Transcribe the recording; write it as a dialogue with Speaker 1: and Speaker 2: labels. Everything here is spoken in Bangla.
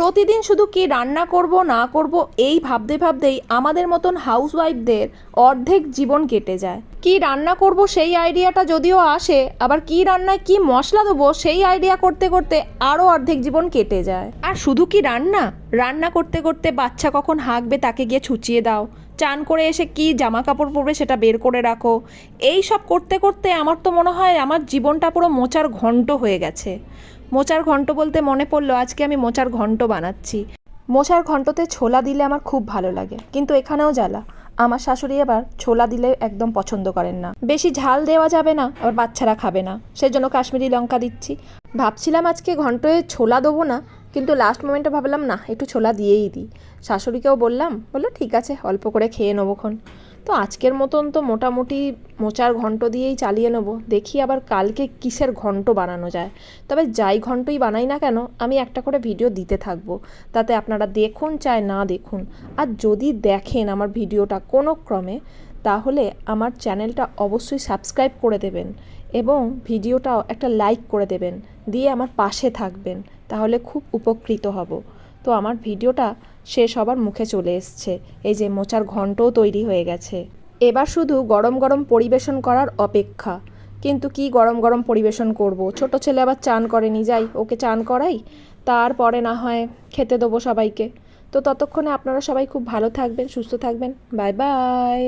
Speaker 1: প্রতিদিন শুধু কি রান্না করব না করব এই ভাবতে ভাবতেই আমাদের মতন হাউসওয়াইফদের অর্ধেক জীবন কেটে যায়। কি রান্না করব সেই আইডিয়াটা যদিও আসে, আবার কি রান্নায় কি মশলা দেবো সেই আইডিয়া করতে করতে আরও অর্ধেক জীবন কেটে যায়। আর শুধু কি রান্না, রান্না করতে করতে বাচ্চা কখন হাঁকবে তাকে গিয়ে ছুচিয়ে দাও, চান করে এসে কি জামা কাপড় পরবে সেটা বের করে রাখো। এই সব করতে করতে আমার তো মনে হয় আমার জীবনটা পুরো মোচার ঘন্ট হয়ে গেছে। মোচার ঘন্ট বলতে মনে পড়লো, আজকে আমি মোচার ঘন্ট বানাচ্ছি। মোচার ঘন্টতে ছোলা দিলে আমার খুব ভালো লাগে, কিন্তু এখানেও জ্বালা, আমার শাশুড়ি আবার ছোলা দিলে একদম পছন্দ করেন না। বেশি ঝাল দেওয়া যাবে না, আবার বাচ্চারা খাবে না, সেজন্য কাশ্মীরি লঙ্কা দিচ্ছি। ভাবছিলাম আজকে ঘন্টে ছোলা দেবো না, কিন্তু লাস্ট মোমেন্টে ভাবলাম না, একটু ছোলা দিয়েই দিই। শাশুড়িকেও বললাম, বললো ঠিক আছে অল্প করে খেয়ে নেবোক্ষণ। তো আজকের মতন তো মোটামুটি মোচার ঘন্ট দিয়েই চালিয়ে নেবো, দেখি আবার কালকে কিসের ঘন্ট বানানো যায়। তবে যাই ঘন্টই বানাই না কেন, আমি একটা করে ভিডিও দিতে থাকবো, তাতে আপনারা দেখুন চাই না দেখুন। আর যদি দেখেন আমার ভিডিওটা কোনো ক্রমে, তাহলে আমার চ্যানেলটা অবশ্যই সাবস্ক্রাইব করে দেবেন এবং ভিডিওটাও একটা লাইক করে দেবেন, দিয়ে আমার পাশে থাকবেন, তাহলে খুব উপকৃত হব। তো আমার ভিডিওটা শেষ হবার মুখে চলে এসছে, এই যে মোচার ঘন্টও তৈরি হয়ে গেছে। এবার শুধু গরম গরম পরিবেশন করার অপেক্ষা। কিন্তু কি গরম গরম পরিবেশন করব, ছোট ছেলে আবার চান করেনি, যাই ওকে চান করাই, তারপরে না হয় খেতে দেবো সবাইকে। তো ততক্ষণে আপনারা সবাই খুব ভালো থাকবেন, সুস্থ থাকবেন। Bye bye.